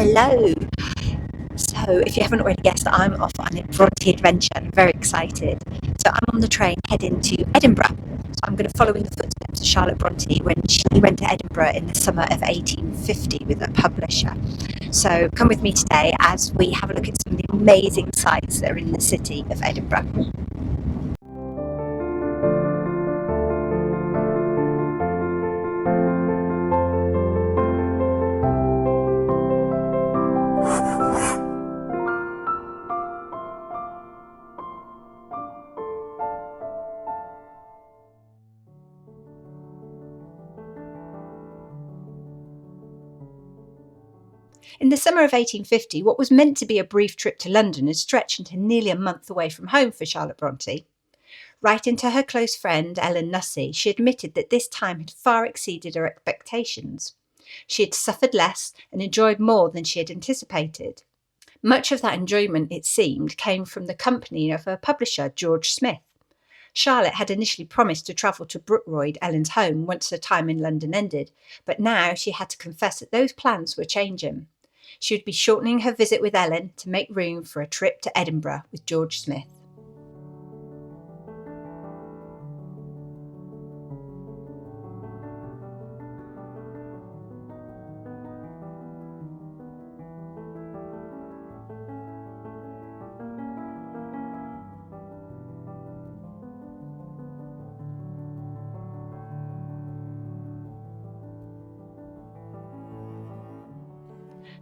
Hello. So, if you haven't already guessed, I'm off on a Bronte adventure. I'm very excited. So, I'm on the train heading to Edinburgh. So, I'm going to follow in the footsteps of Charlotte Bronte when she went to Edinburgh in the summer of 1850 with a publisher. So, come with me today as we have a look at some of the amazing sights that are in the city of Edinburgh. In the summer of 1850, what was meant to be a brief trip to London had stretched into nearly a month away from home for Charlotte Bronte. Writing to her close friend Ellen Nussey, she admitted that this time had far exceeded her expectations. She had suffered less and enjoyed more than she had anticipated. Much of that enjoyment, it seemed, came from the company of her publisher, George Smith. Charlotte had initially promised to travel to Brookeroyd, Ellen's home, once her time in London ended, but now she had to confess that those plans were changing. She would be shortening her visit with Ellen to make room for a trip to Edinburgh with George Smith.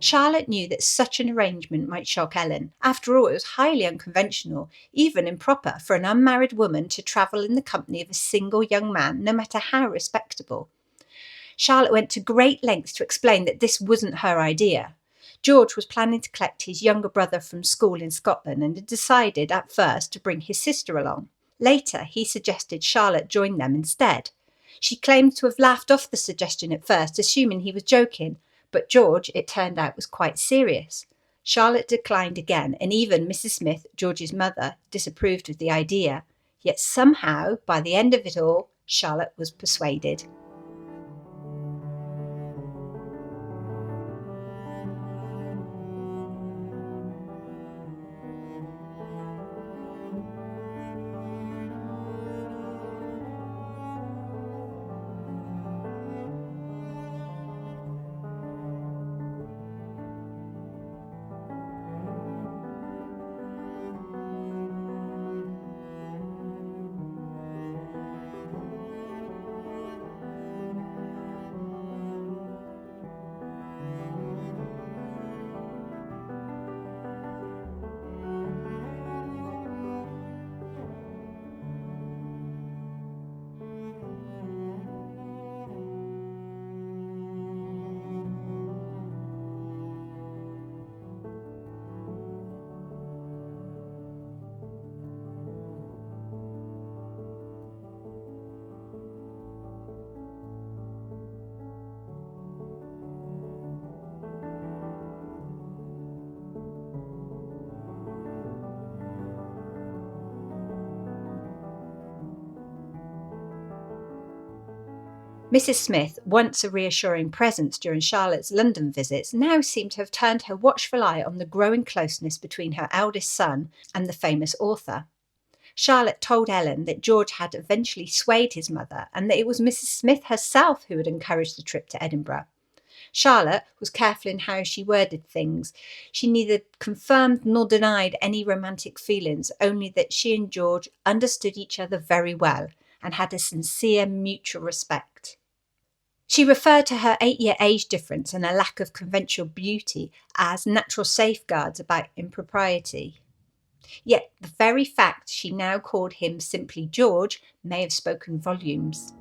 Charlotte knew that such an arrangement might shock Ellen. After all, it was highly unconventional, even improper, for an unmarried woman to travel in the company of a single young man, no matter how respectable. Charlotte went to great lengths to explain that this wasn't her idea. George was planning to collect his younger brother from school in Scotland and had decided at first to bring his sister along. Later, he suggested Charlotte join them instead. She claimed to have laughed off the suggestion at first, assuming he was joking, but George, it turned out, was quite serious. Charlotte declined again, and even Mrs. Smith, George's mother, disapproved of the idea. Yet somehow, by the end of it all, Charlotte was persuaded. Mrs. Smith, once a reassuring presence during Charlotte's London visits, now seemed to have turned her watchful eye on the growing closeness between her eldest son and the famous author. Charlotte told Ellen that George had eventually swayed his mother and that it was Mrs. Smith herself who had encouraged the trip to Edinburgh. Charlotte was careful in how she worded things. She neither confirmed nor denied any romantic feelings, only that she and George understood each other very well and had a sincere mutual respect. She referred to her 8-year age difference and a lack of conventional beauty as natural safeguards about impropriety. Yet the very fact she now called him simply George may have spoken volumes.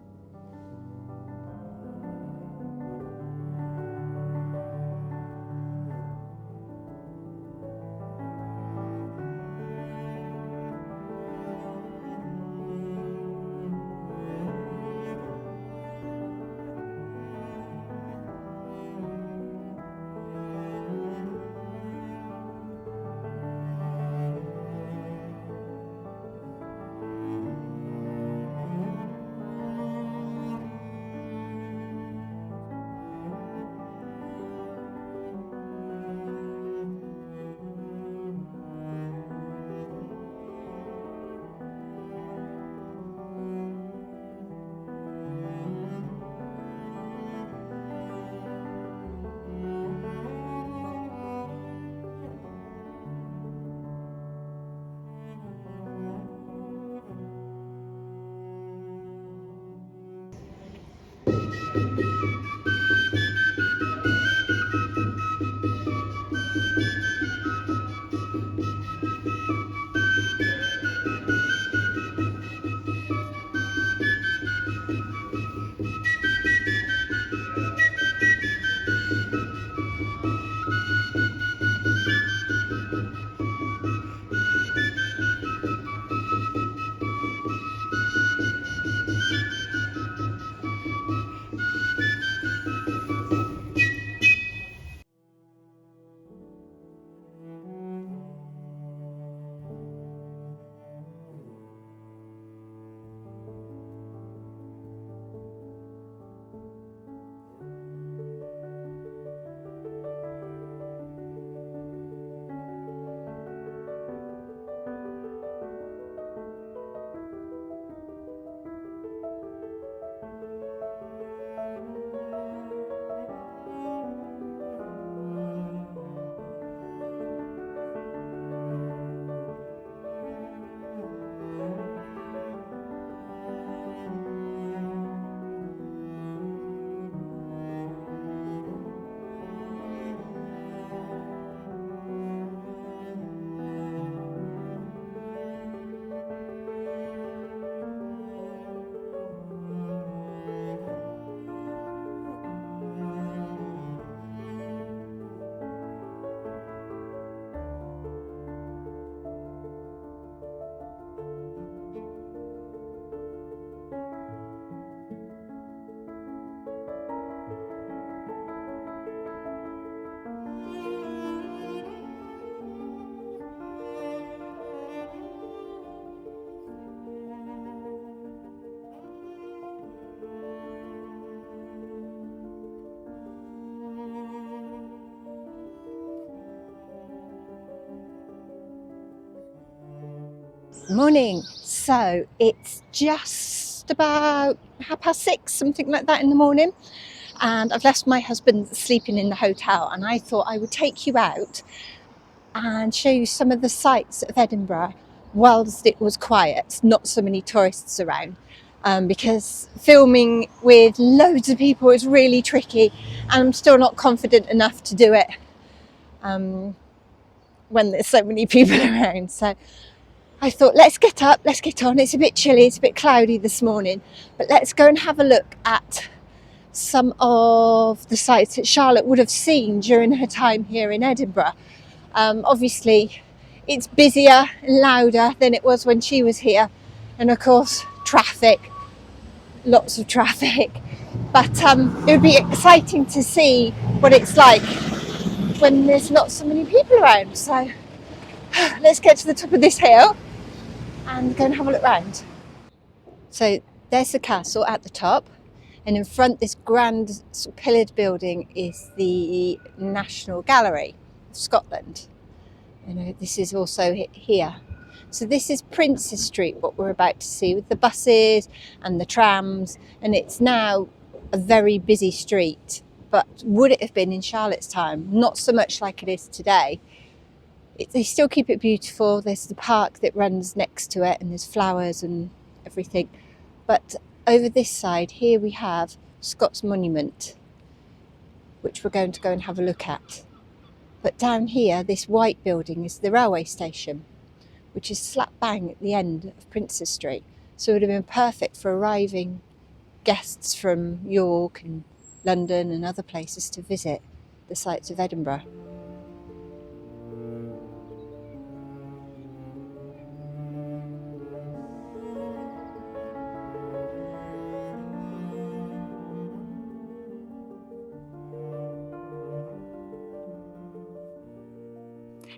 Morning. So it's just about 6:30, something like that in the morning, and I've left my husband sleeping in the hotel, and I thought I would take you out and show you some of the sights of Edinburgh whilst it was quiet, not so many tourists around, because filming with loads of people is really tricky, and I'm still not confident enough to do it when there's so many people around. So I thought, let's get up, let's get on. It's a bit chilly, it's a bit cloudy this morning, but let's go and have a look at some of the sights that Charlotte would have seen during her time here in Edinburgh. Obviously, it's busier and louder than it was when she was here, and of course, traffic, lots of traffic. But it would be exciting to see what it's like when there's not so many people around. So let's get to the top of this hill and go and have a look round. So there's the castle at the top, and in front, this grand pillared building is the National Gallery of Scotland. This is also here. So this is Princes Street, what we're about to see, with the buses and the trams, and it's now a very busy street. But would it have been in Charlotte's time? Not so much like it is today. They still keep it beautiful. There's the park that runs next to it, and there's flowers and everything. But over this side here we have Scots Monument, which we're going to go and have a look at. But down here, this white building is the railway station, which is slap bang at the end of Princes Street. So it would have been perfect for arriving guests from York and London and other places to visit the sights of Edinburgh.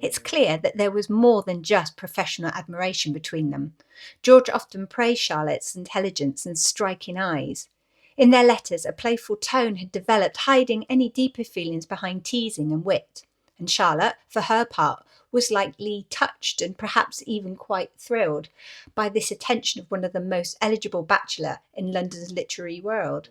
It's clear that there was more than just professional admiration between them. George often praised Charlotte's intelligence and striking eyes. In their letters, a playful tone had developed, hiding any deeper feelings behind teasing and wit. And Charlotte, for her part, was likely touched and perhaps even quite thrilled by this attention of one of the most eligible bachelor in London's literary world.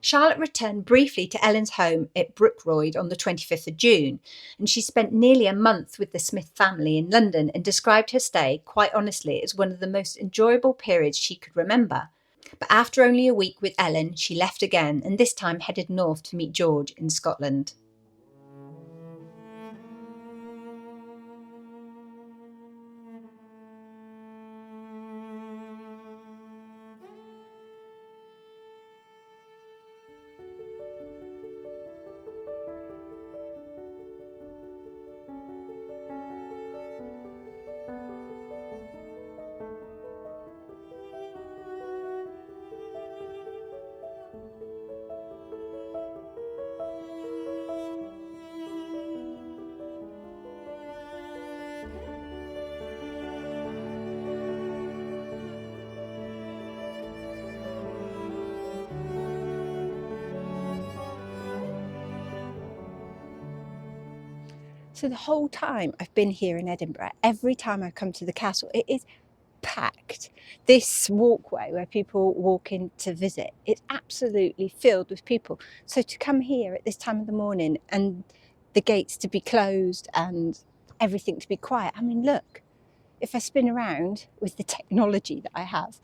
Charlotte returned briefly to Ellen's home at Brookroyd on the 25th of June, and she spent nearly a month with the Smith family in London and described her stay, quite honestly, as one of the most enjoyable periods she could remember. But after only a week with Ellen, she left again, and this time headed north to meet George in Scotland. So the whole time I've been here in Edinburgh, every time I come to the castle, it is packed. This walkway where people walk in to visit, it's absolutely filled with people. So to come here at this time of the morning and the gates to be closed and everything to be quiet, I mean, look, if I spin around with the technology that I have,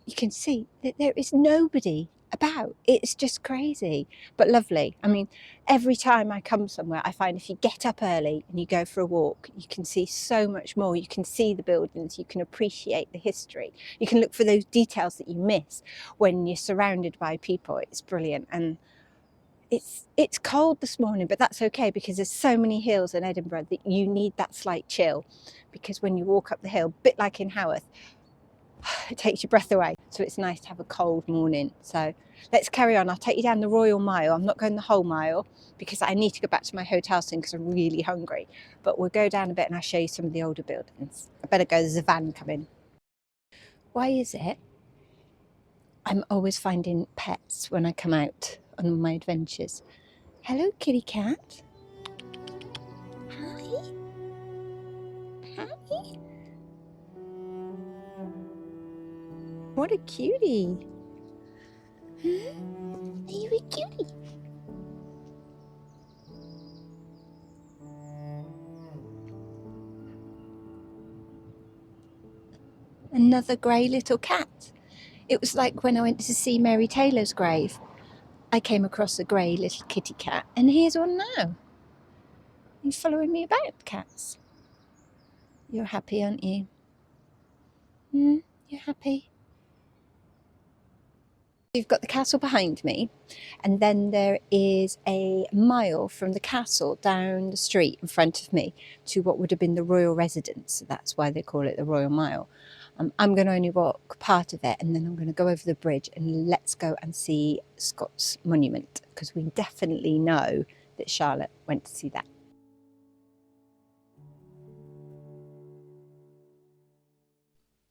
you can see that there is nobody about. It's just crazy, but lovely. I mean, every time I come somewhere, I find if you get up early and you go for a walk, you can see so much more. You can see the buildings, you can appreciate the history, you can look for those details that you miss when you're surrounded by people. It's brilliant. And it's cold this morning, but that's okay because there's so many hills in Edinburgh that you need that slight chill, because when you walk up the hill, a bit like in Haworth, it takes your breath away. So it's nice to have a cold morning. So let's carry on. I'll take you down the Royal Mile. I'm not going the whole mile because I need to go back to my hotel soon because I'm really hungry. But we'll go down a bit and I'll show you some of the older buildings. I better go, there's a van coming. Why is it I'm always finding pets when I come out on my adventures? Hello, kitty cat. Hi. Hi. What a cutie. Are you a cutie? Another grey little cat. It was like when I went to see Mary Taylor's grave. I came across a grey little kitty cat, and here's one now. You're following me about, cats. You're happy, aren't you? You're happy? You've got the castle behind me, and then there is a mile from the castle down the street in front of me to what would have been the royal residence. So that's why they call it the Royal Mile. I'm going to only walk part of it, and then I'm going to go over the bridge and let's go and see Scott's monument, because we definitely know that Charlotte went to see that.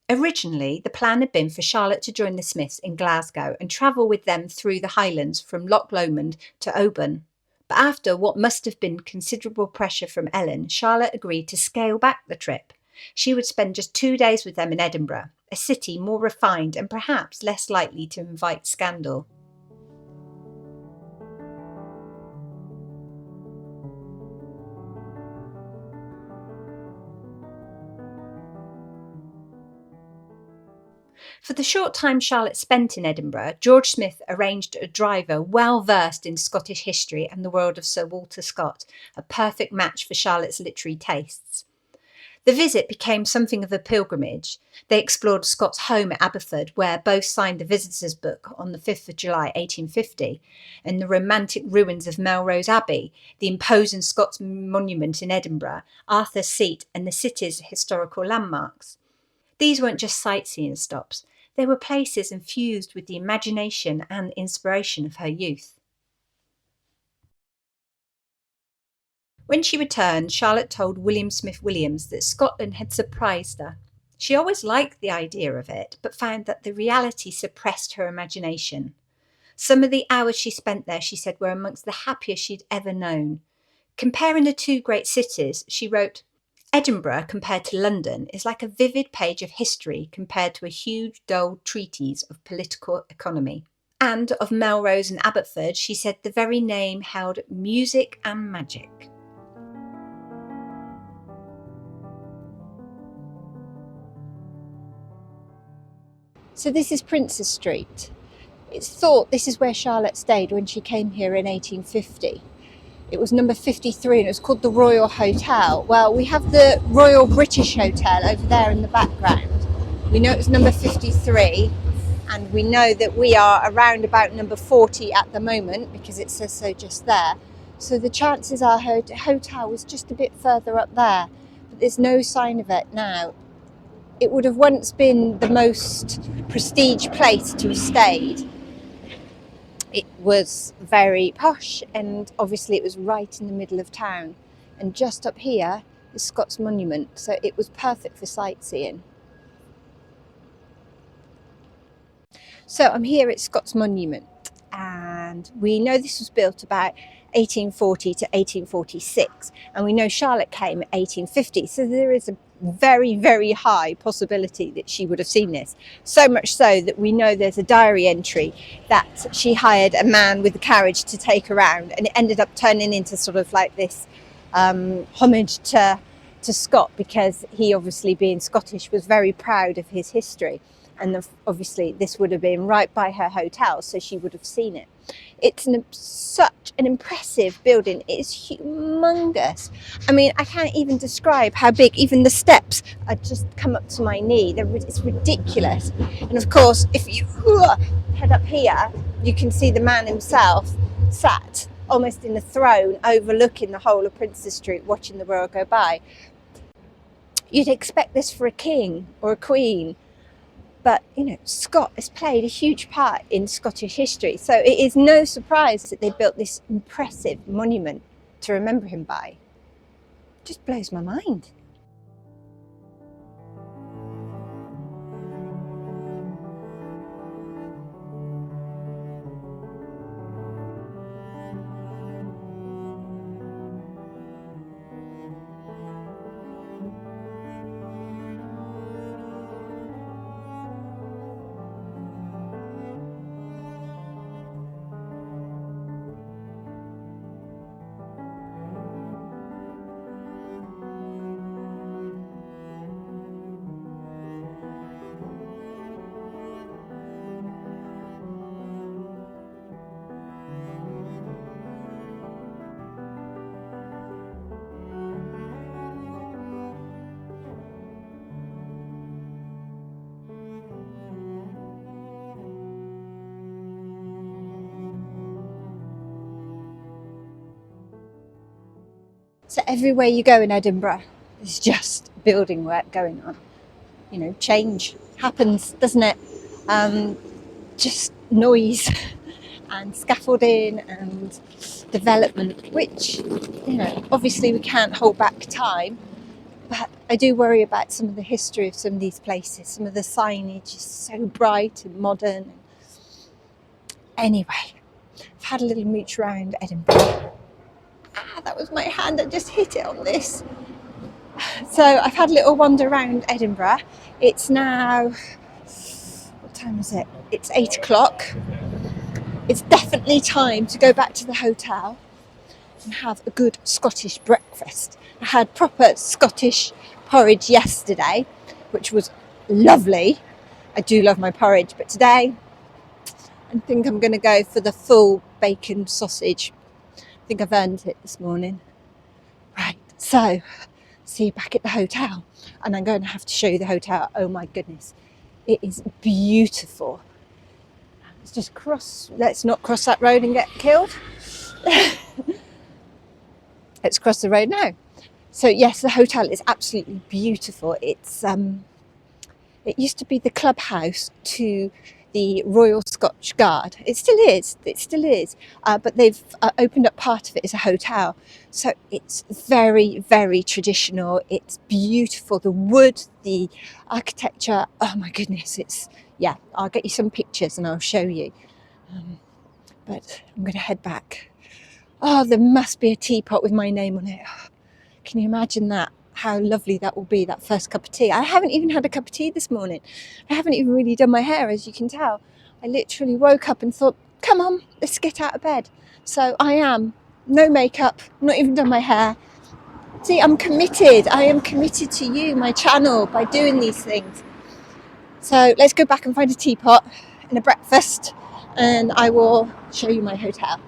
Originally, the plan had been for Charlotte to join the Smiths in Glasgow and travel with them through the Highlands from Loch Lomond to Oban. But after what must have been considerable pressure from Ellen, Charlotte agreed to scale back the trip. She would spend just 2 days with them in Edinburgh, a city more refined and perhaps less likely to invite scandal. For the short time Charlotte spent in Edinburgh, George Smith arranged a driver well versed in Scottish history and the world of Sir Walter Scott, a perfect match for Charlotte's literary tastes. The visit became something of a pilgrimage. They explored Scott's home at Aberford, where both signed the Visitors' Book on the 5th of July 1850, and the romantic ruins of Melrose Abbey, the imposing Scots monument in Edinburgh, Arthur's Seat, and the city's historical landmarks. These weren't just sightseeing stops, they were places infused with the imagination and inspiration of her youth. When she returned, Charlotte told William Smith Williams that Scotland had surprised her. She always liked the idea of it, but found that the reality suppressed her imagination. Some of the hours she spent there, she said, were amongst the happiest she'd ever known. Comparing the two great cities, she wrote, "Edinburgh, compared to London, is like a vivid page of history compared to a huge, dull treatise of political economy. And of Melrose and Abbotsford, she said the very name held music and magic. So this is Princes Street. It's thought this is where Charlotte stayed when she came here in 1850. It was number 53 and it was called the Royal Hotel. Well, we have the Royal British Hotel over there in the background. We know it's number 53 and we know that we are around about number 40 at the moment because it says so just there. So the chances are her hotel was just a bit further up there, but there's no sign of it now. It would have once been the most prestige place to have stayed. It was very posh and obviously it was right in the middle of town. And just up here is Scott's Monument, so it was perfect for sightseeing. So I'm here at Scott's Monument and we know this was built about 1840 to 1846 and we know Charlotte came at 1850, so there is a very, very high possibility that she would have seen this. So much so that we know there's a diary entry that she hired a man with a carriage to take around, and it ended up turning into sort of like this homage to Scott, because he, obviously being Scottish, was very proud of his history. And obviously this would have been right by her hotel, so she would have seen it. It's such an impressive building. It is humongous. I mean, I can't even describe how big. Even the steps are just come up to my knee. It's ridiculous. And of course, if you head up here, you can see the man himself sat almost in a throne overlooking the whole of Princes Street, watching the world go by. You'd expect this for a king or a queen. But, you know, Scott has played a huge part in Scottish history. So it is no surprise that they built this impressive monument to remember him by. It just blows my mind. So everywhere you go in Edinburgh, there's just building work going on. You know, change happens, doesn't it? Just noise and scaffolding and development, which, you know, obviously we can't hold back time. But I do worry about some of the history of some of these places. Some of the signage is so bright and modern. Anyway, I've had a little mooch around Edinburgh. That was my hand that just hit it on this. So I've had a little wander around Edinburgh. It's now, what time is it? It's 8 o'clock. It's definitely time to go back to the hotel and have a good Scottish breakfast. I had proper Scottish porridge yesterday, which was lovely. I do love my porridge, but today I think I'm going to go for the full bacon sausage. I think I've earned it this morning. Right, so see you back at the hotel, and I'm going to have to show you the hotel. Oh my goodness, it is beautiful. Let's just let's not cross that road and get killed. Let's cross the road now. So yes, the hotel is absolutely beautiful. It's it used to be the clubhouse to the Royal Scotch Guard. It still is, but they've opened up part of it as a hotel. So it's very, very traditional. It's beautiful. The wood, the architecture, oh my goodness, yeah, I'll get you some pictures and I'll show you. But I'm going to head back. Oh, there must be a teapot with my name on it. Oh, can you imagine that? How lovely that will be, that first cup of tea. I haven't even had a cup of tea this morning. I haven't even really done my hair, as you can tell. I literally woke up and thought, come on, let's get out of bed. So I am. No makeup, not even done my hair. See, I'm committed. I am committed to you, my channel, by doing these things. So let's go back and find a teapot and a breakfast, and I will show you my hotel.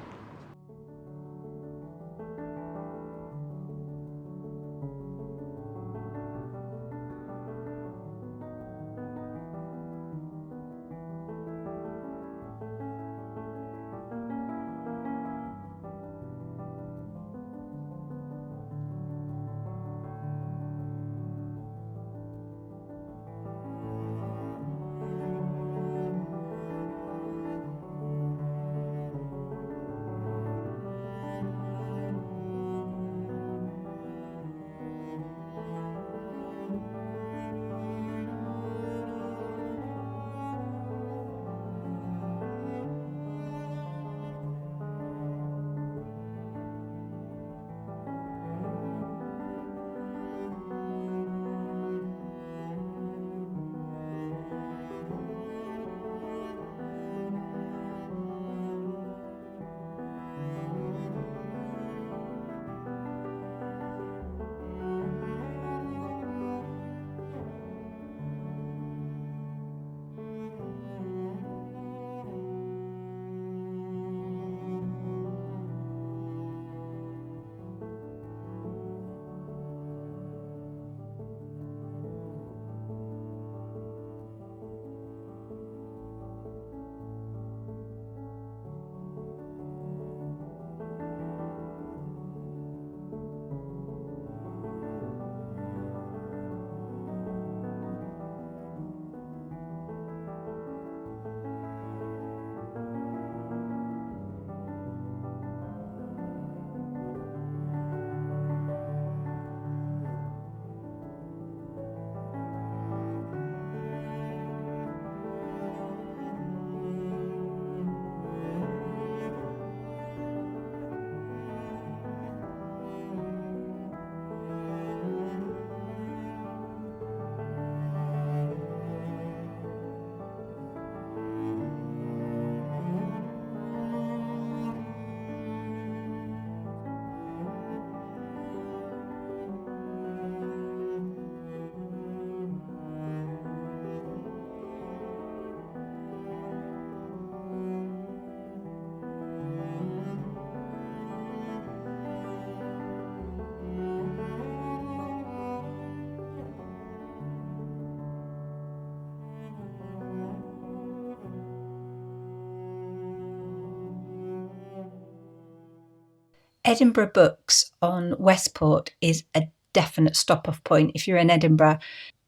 Edinburgh Books on Westport is a definite stop-off point if you're in Edinburgh.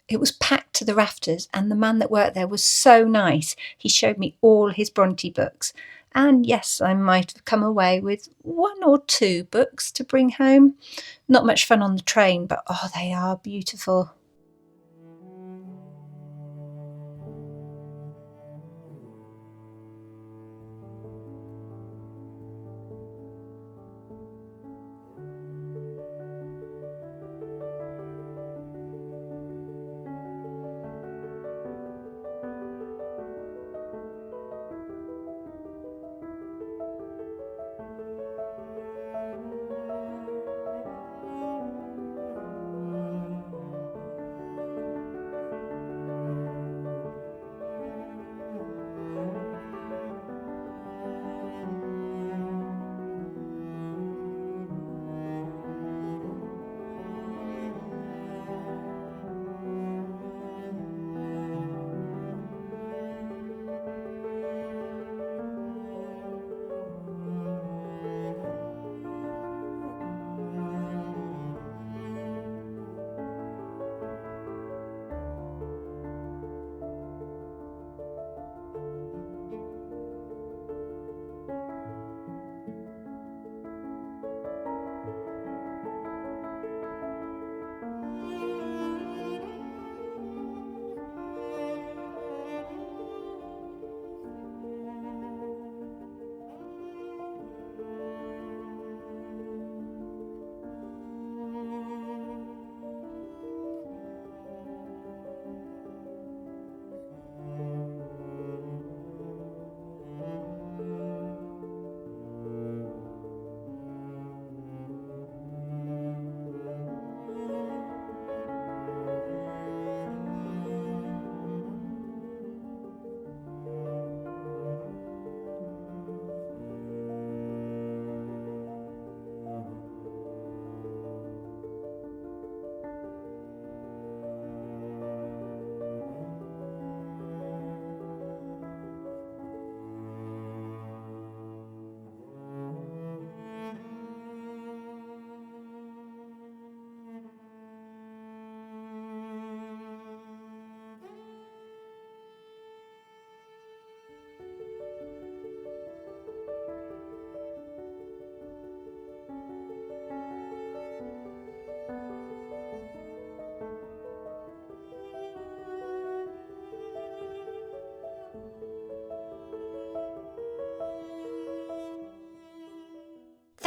It was packed to the rafters, and the man that worked there was so nice. He showed me all his Bronte books. And yes, I might have come away with 1 or 2 books to bring home. Not much fun on the train, but oh, they are beautiful.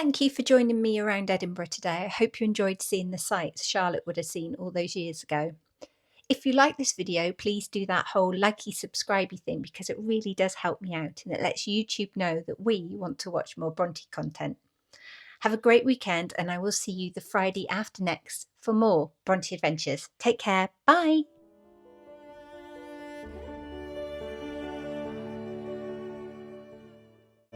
Thank you for joining me around Edinburgh today. I hope you enjoyed seeing the sights Charlotte would have seen all those years ago. If you like this video, please do that whole likey, subscribey thing because it really does help me out and it lets YouTube know that we want to watch more Bronte content. Have a great weekend and I will see you the Friday after next for more Bronte adventures. Take care. Bye.